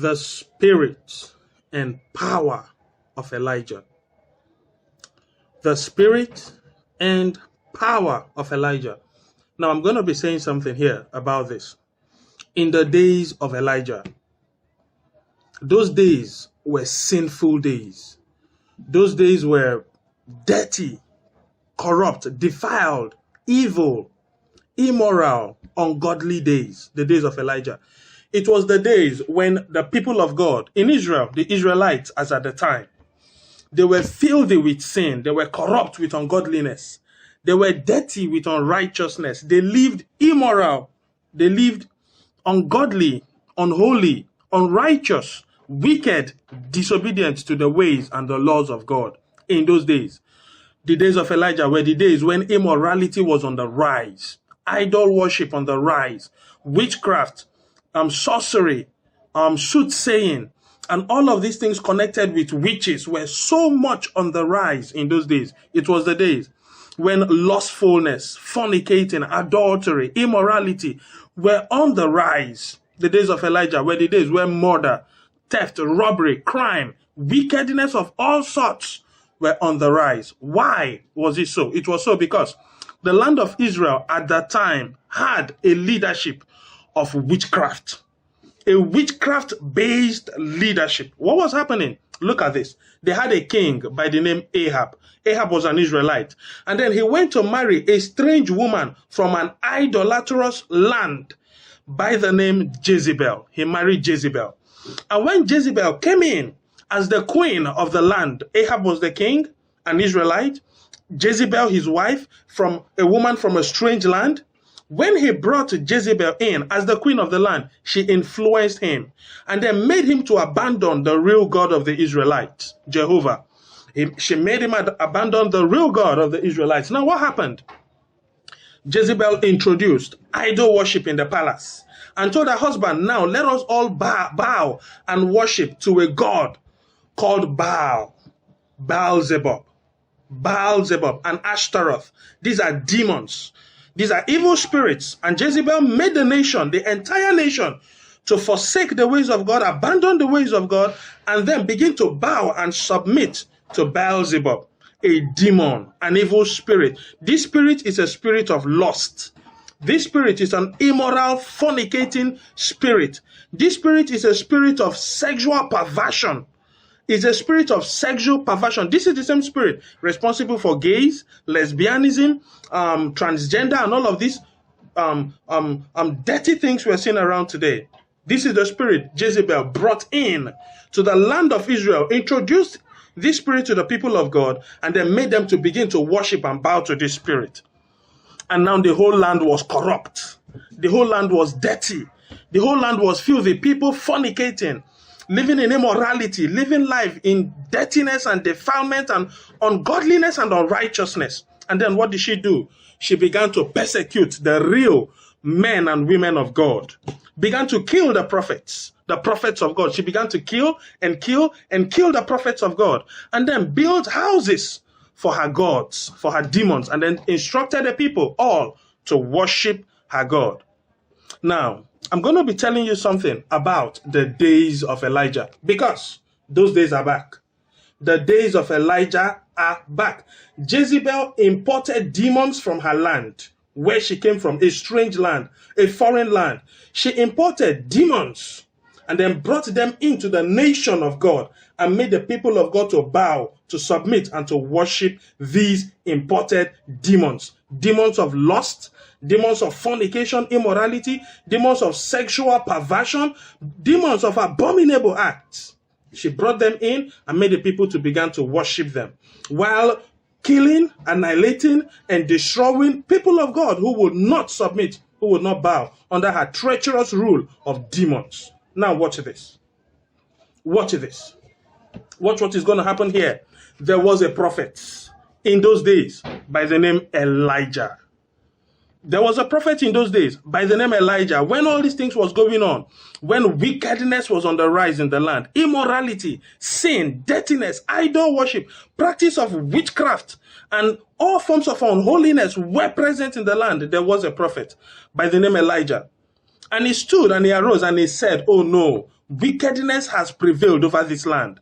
the spirit and power of Elijah. The spirit and power of Elijah. Now, I'm going to be saying something here about this. In the days of Elijah, those days were sinful days. Those days were dirty, corrupt, defiled, evil, immoral, ungodly days, the days of Elijah. It was the days when the people of God in Israel, the Israelites as at the time, they were filthy with sin. They were corrupt with ungodliness. They were dirty with unrighteousness. They lived immoral. They lived ungodly, unholy, unrighteous, wicked, disobedient to the ways and the laws of God in those days. The days of Elijah were the days when immorality was on the rise, idol worship on the rise, witchcraft, sorcery, soothsaying, and all of these things connected with witches were so much on the rise in those days. It was the days when lustfulness, fornicating, adultery, immorality were on the rise. The days of Elijah were the days where murder, theft, robbery, crime, wickedness of all sorts were on the rise. Why was it so? It was so because the land of Israel at that time had a leadership of witchcraft, a witchcraft-based leadership. What was happening? Look at this. They had a king by the name Ahab. Ahab was an Israelite. And then he went to marry a strange woman from an idolatrous land by the name Jezebel. He married Jezebel. And when Jezebel came in as the queen of the land, Ahab was the king, an Israelite. Jezebel, his wife, from a woman from a strange land. When he brought Jezebel in as the queen of the land, she influenced him and then made him to abandon the real God of the Israelites, Jehovah. She made him abandon the real God of the Israelites. Now, what happened? Jezebel introduced idol worship in the palace and told her husband, now let us all bow and worship to a god called Baal-zebub, and Ashtaroth. These are demons. These are evil spirits. And Jezebel made the nation, the entire nation, to forsake the ways of God, abandon the ways of God, and then begin to bow and submit to Baal-zebub, a demon, an evil spirit. This spirit is a spirit of lust. This spirit is an immoral, fornicating spirit. This spirit is a spirit of sexual perversion. It's a spirit of sexual perversion. This is the same spirit responsible for gays, lesbianism, transgender, and all of these dirty things we're seeing around today. This is the spirit Jezebel brought in to the land of Israel, introduced this spirit to the people of God, and then made them to begin to worship and bow to this spirit. And now the whole land was corrupt. The whole land was dirty. The whole land was filthy. People fornicating, living in immorality, living life in dirtiness and defilement and ungodliness and unrighteousness. And then what did she do? She began to persecute the real men and women of God. Began to kill the prophets of God. She began to kill the prophets of God. And then build houses for her gods, for her demons, and then instructed the people all to worship her God. Now, I'm going to be telling you something about the days of Elijah, because those days are back. The days of Elijah are back. Jezebel imported demons from her land, where she came from, a strange land, a foreign land. She imported demons and then brought them into the nation of God and made the people of God to bow, to submit, and to worship these imported demons. Demons of lust, demons of fornication, immorality, demons of sexual perversion, demons of abominable acts. She brought them in and made the people to begin to worship them, while killing, annihilating, and destroying people of God who would not submit, who would not bow under her treacherous rule of demons. Now watch this. Watch this. Watch what is going to happen here. There was a prophet in those days by the name Elijah. There was a prophet in those days by the name Elijah. When all these things was going on, when wickedness was on the rise in the land, immorality, sin, dirtiness, idol worship, practice of witchcraft, and all forms of unholiness were present in the land, there was a prophet by the name Elijah. And he stood and he arose and he said, oh no, Wickedness has prevailed over this land.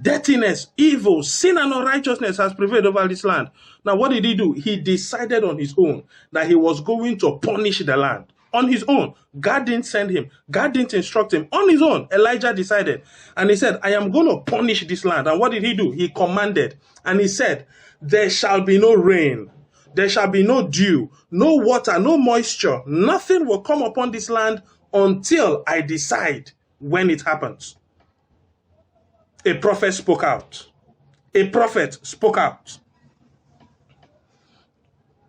Dirtiness, evil, sin, and unrighteousness has prevailed over this land. Now, what did he do? He decided on his own that he was going to punish the land. On his own. God didn't send him. God didn't instruct him. On his own, Elijah decided. And he said, I am going to punish this land. And what did he do? He commanded. And he said, there shall be no rain. There shall be no dew, no water, no moisture. Nothing will come upon this land until I decide when it happens. A prophet spoke out. A prophet spoke out.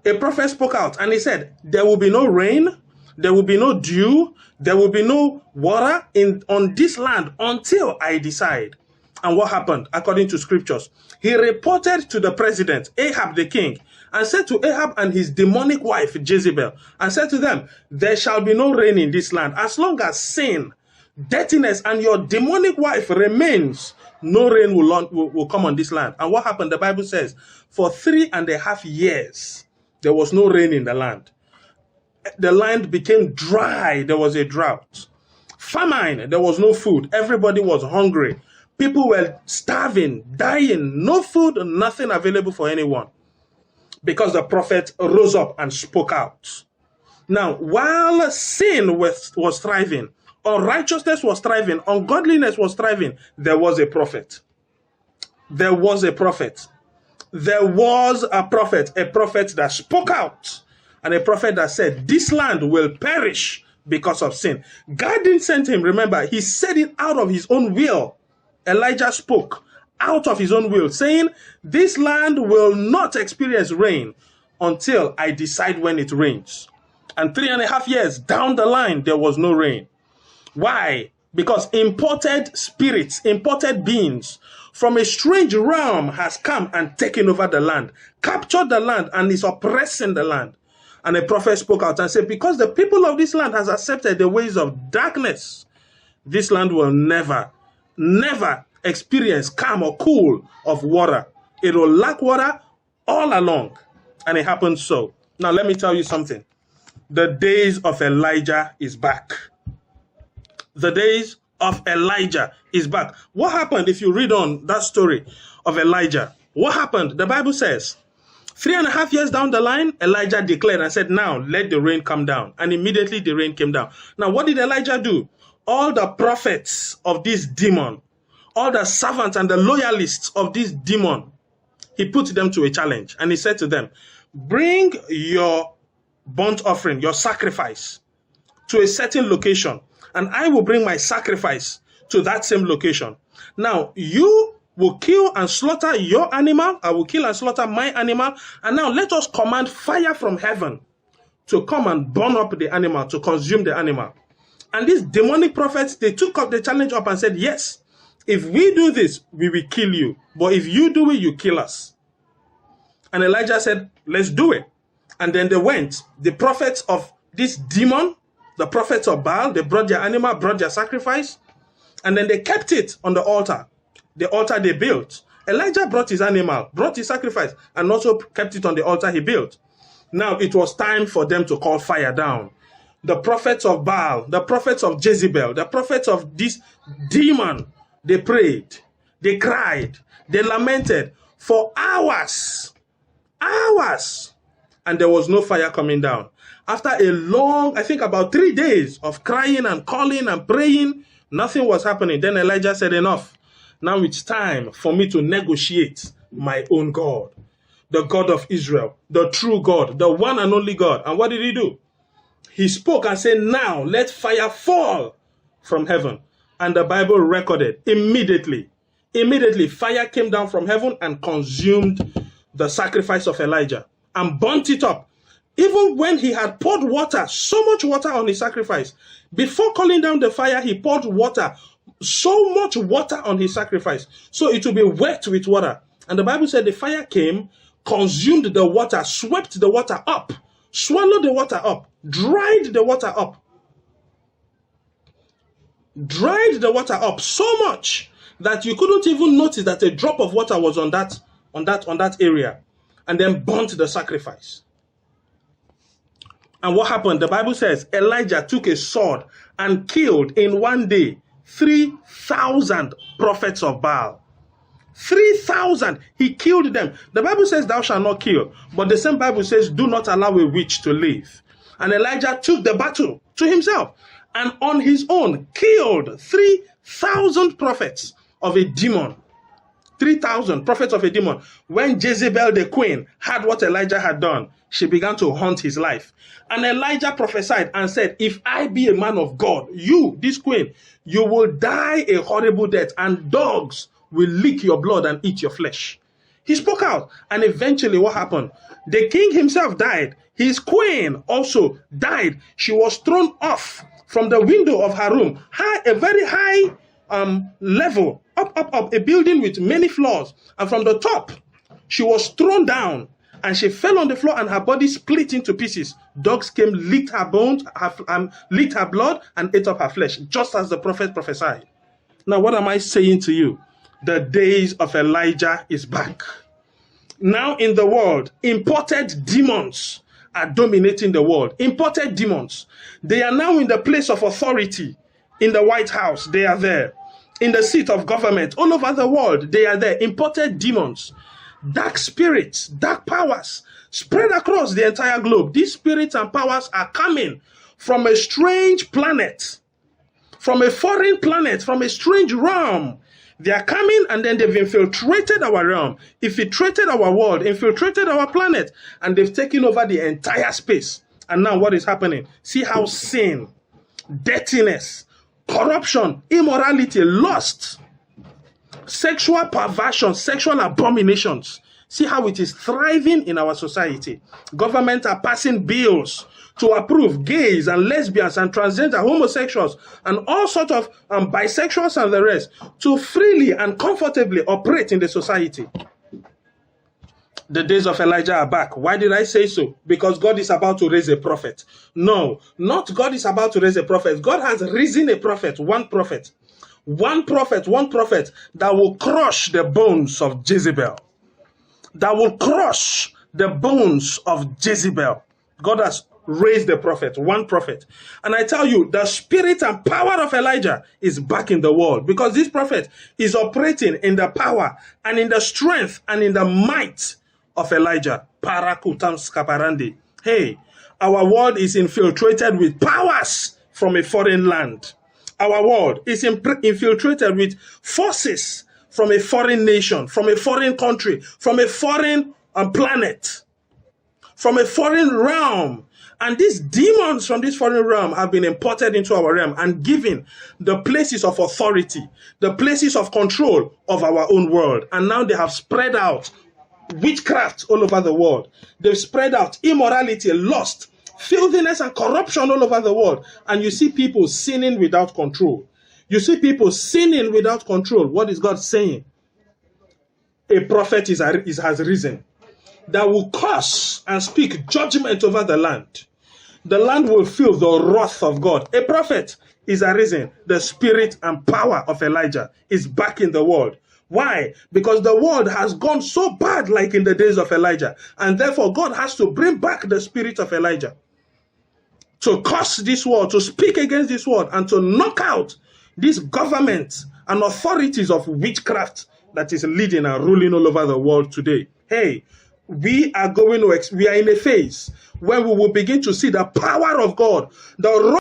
A prophet spoke out and he said, there will be no rain, there will be no dew, there will be no water on this land until I decide. And what happened? According to scriptures, he reported to the president, Ahab the king, and said to Ahab and his demonic wife, Jezebel, and said to them, there shall be no rain in this land. As long as sin, dirtiness, and your demonic wife remains, no rain will come on this land. And what happened? The Bible says, for 3.5 years, there was no rain in the land. The land became dry. There was a drought. Famine. There was no food. Everybody was hungry. People were starving, dying. No food, nothing available for anyone. Because the prophet rose up and spoke out. Now, while sin was thriving, unrighteousness was thriving, ungodliness was thriving, there was a prophet. There was a prophet. There was a prophet that spoke out, and a prophet that said, this land will perish because of sin. God didn't send him, remember, he said it out of his own will. Elijah spoke out of his own will, saying, this land will not experience rain until I decide when it rains. And 3.5 years down the line, there was no rain. Why? Because imported spirits, imported beings from a strange realm has come and taken over the land, captured the land, and is oppressing the land. And a prophet spoke out and said, because the people of this land has accepted the ways of darkness, this land will never experience calm or cool of water. It will lack water all along. And it happened so. Now let me tell you something. The days of Elijah is back. The days of Elijah is back. What happened if you read on that story of Elijah? What happened? The Bible says, 3.5 years down the line, Elijah declared and said, now let the rain come down. And immediately the rain came down. Now what did Elijah do? All the prophets of this demon, all the servants and the loyalists of this demon, he put them to a challenge. And he said to them, bring your burnt offering, your sacrifice, to a certain location, and I will bring my sacrifice to that same location. Now, you will kill and slaughter your animal, I will kill and slaughter my animal, and now let us command fire from heaven to come and burn up the animal, to consume the animal. And these demonic prophets, they took up the challenge up and said, yes, if we do this, we will kill you. But if you do it, you kill us. And Elijah said, let's do it. And then they went. The prophets of this demon, the prophets of Baal, they brought their animal, brought their sacrifice, and then they kept it on the altar they built. Elijah brought his animal, brought his sacrifice, and also kept it on the altar he built. Now it was time for them to call fire down. The prophets of Baal, the prophets of Jezebel, the prophets of this demon, they prayed, they cried, they lamented for hours, and there was no fire coming down. After a long, I think about 3 days of crying and calling and praying, nothing was happening. Then Elijah said, enough. Now it's time for me to negotiate my own God, the God of Israel, the true God, the one and only God. And what did he do? He spoke and said, now let fire fall from heaven. And the Bible recorded immediately fire came down from heaven and consumed the sacrifice of Elijah and burnt it up. Even when he had poured water, so much water on his sacrifice, before calling down the fire, he poured water, so much water on his sacrifice, so it will be wet with water. And the Bible said the fire came, consumed the water, swept the water up, swallowed the water up, dried the water up. Dried the water up so much that you couldn't even notice that a drop of water was on that area, and then burnt the sacrifice. And what happened? The Bible says Elijah took a sword and killed in one day 3,000 prophets of Baal. 3,000. He killed them. The Bible says, thou shalt not kill. But the same Bible says, do not allow a witch to live. And Elijah took the battle to himself and on his own killed 3,000 prophets of a demon. 3,000 prophets of a demon. When Jezebel the queen heard what Elijah had done, she began to haunt his life. And Elijah prophesied and said, if I be a man of God, you, this queen, you will die a horrible death, and dogs will lick your blood and eat your flesh. He spoke out, and eventually what happened? The king himself died. His queen also died. She was thrown off from the window of her room, a very high level, up, a building with many floors. And from the top, she was thrown down, and she fell on the floor, and her body split into pieces. Dogs came, licked her bones, licked her blood, and ate up her flesh, just as the prophet prophesied. Now, what am I saying to you? The days of Elijah is back. Now in the world, imported demons are dominating the world. Imported demons. They are now in the place of authority. In the White House, they are there. In the seat of government, all over the world, they are there. Imported demons. Dark spirits, dark powers, spread across the entire globe. These spirits and powers are coming from a strange planet, from a foreign planet, from a strange realm. They are coming, and then they've infiltrated our realm, infiltrated our world, infiltrated our planet, and they've taken over the entire space. And now what is happening? See how sin, dirtiness, corruption, immorality, lust, sexual perversion, sexual abominations. See how it is thriving in our society. Governments are passing bills to approve gays and lesbians and transgender, homosexuals, and all sorts of bisexuals and the rest to freely and comfortably operate in the society. The days of Elijah are back. Why did I say so? Because God is about to raise a prophet. No, not God is about to raise a prophet. God has risen a prophet, one prophet. One prophet that will crush the bones of Jezebel. That will crush the bones of Jezebel. God has raised the prophet, one prophet. And I tell you, the spirit and power of Elijah is back in the world, because this prophet is operating in the power and in the strength and in the might of Elijah. Parakutams kaparandi. Hey, our world is infiltrated with powers from a foreign land. Our world is infiltrated with forces from a foreign nation, from a foreign country, from a foreign planet, from a foreign realm. And these demons from this foreign realm have been imported into our realm and given the places of authority, the places of control of our own world. And now they have spread out witchcraft all over the world. They've spread out immorality, lust, filthiness, and corruption all over the world. And you see people sinning without control. You see people sinning without control. What is God saying? A prophet has risen that will curse and speak judgment over the land. The land will feel the wrath of God. A prophet is arisen. The spirit and power of Elijah is back in the world. Why? Because the world has gone so bad like in the days of Elijah. And therefore God has to bring back the spirit of Elijah to curse this world, to speak against this world, and to knock out these governments and authorities of witchcraft that is leading and ruling all over the world today. Hey, we are in a phase when we will begin to see the power of God, the